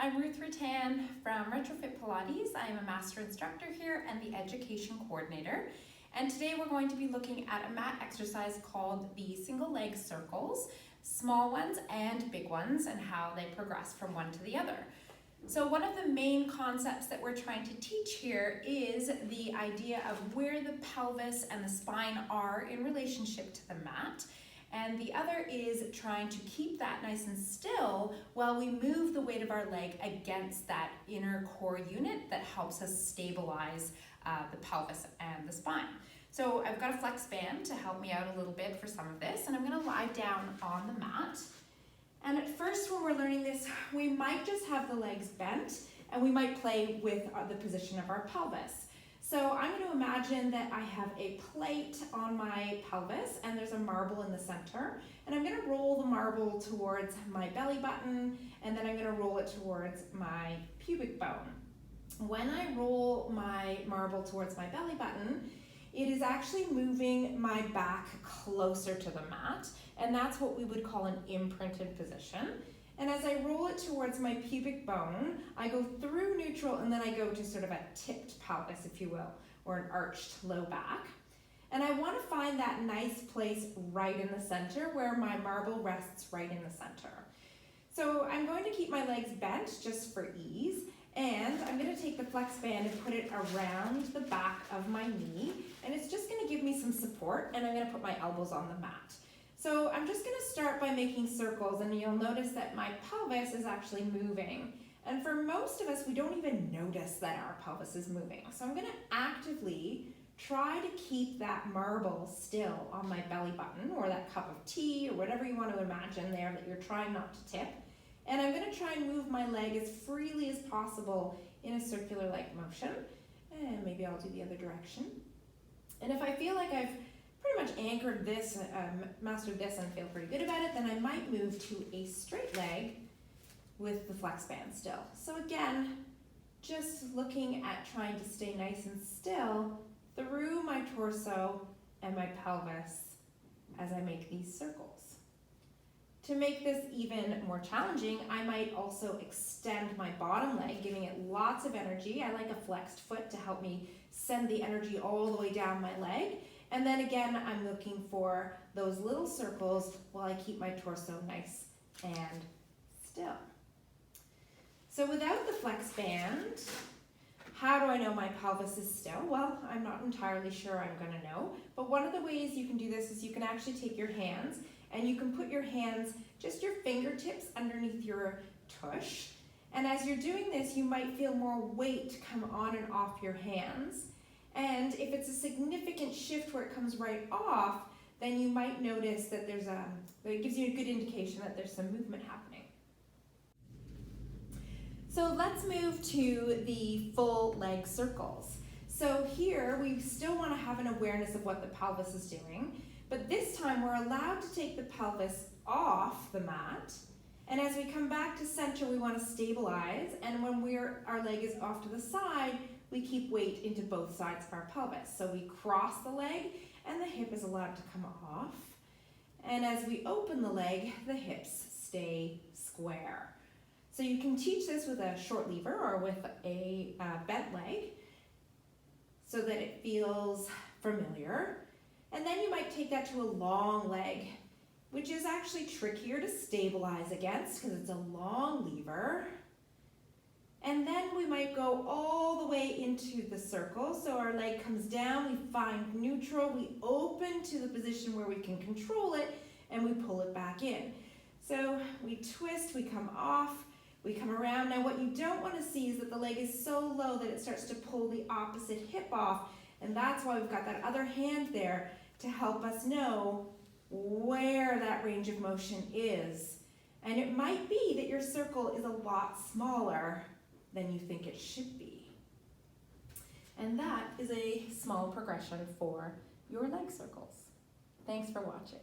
I'm Ruth Ruttan from Retrofit Pilates. I am a Master Instructor here and the Education Coordinator. And today we're going to be looking at a mat exercise called the single leg circles, small ones and big ones, and how they progress from one to the other. So one of the main concepts that we're trying to teach here is the idea of where the pelvis and the spine are in relationship to the mat. And the other is trying to keep that nice and still while we move the weight of our leg against that inner core unit that helps us stabilize the pelvis and the spine. So I've got a flex band to help me out a little bit for some of this, and I'm gonna lie down on the mat. And at first when we're learning this, we might just have the legs bent and we might play with the position of our pelvis. So I'm going to imagine that I have a plate on my pelvis and there's a marble in the center, and I'm going to roll the marble towards my belly button, and then I'm going to roll it towards my pubic bone. When I roll my marble towards my belly button, it is actually moving my back closer to the mat, and that's what we would call an imprinted position. And as I roll it towards my pubic bone, I go through neutral and then I go to sort of a tipped pelvis, if you will, or an arched low back. And I want to find that nice place right in the center where my marble rests right in the center. So I'm going to keep my legs bent just for ease, and I'm going to take the flex band and put it around the back of my knee, and it's just going to give me some support, and I'm going to put my elbows on the mat. So I'm just going to start by making circles, and you'll notice that my pelvis is actually moving. And for most of us, we don't even notice that our pelvis is moving. So I'm going to actively try to keep that marble still on my belly button, or that cup of tea, or whatever you want to imagine there that you're trying not to tip. And I'm going to try and move my leg as freely as possible in a circular-like motion. And maybe I'll do the other direction. And if I feel like I've pretty much anchored this, mastered this, and feel pretty good about it, then I might move to a straight leg with the flex band still. So again, just looking at trying to stay nice and still through my torso and my pelvis as I make these circles. To make this even more challenging, I might also extend my bottom leg, giving it lots of energy. I like a flexed foot to help me send the energy all the way down my leg. And then again, I'm looking for those little circles while I keep my torso nice and still. So without the flex band, how do I know my pelvis is still? Well, I'm not entirely sure I'm going to know, but one of the ways you can do this is you can actually take your hands and you can put your hands, just your fingertips, underneath your tush. And as you're doing this, you might feel more weight come on and off your hands. And if it's a significant shift where it comes right off, then you might notice that it gives you a good indication that there's some movement happening. So let's move to the full leg circles. So here we still want to have an awareness of what the pelvis is doing, but this time we're allowed to take the pelvis off the mat. And as we come back to center, we want to stabilize. And when our leg is off to the side, we keep weight into both sides of our pelvis. So we cross the leg and the hip is allowed to come off. And as we open the leg, the hips stay square. So you can teach this with a short lever or with a bent leg so that it feels familiar. And then you might take that to a long leg, which is actually trickier to stabilize against because it's a long lever. And then we might go all the way into the circle. So our leg comes down, we find neutral, we open to the position where we can control it, and we pull it back in. So we twist, we come off, we come around. Now what you don't want to see is that the leg is so low that it starts to pull the opposite hip off, and that's why we've got that other hand there to help us know where that range of motion is. And it might be that your circle is a lot smaller than you think it should be. And that is a small progression for your leg circles. Thanks for watching.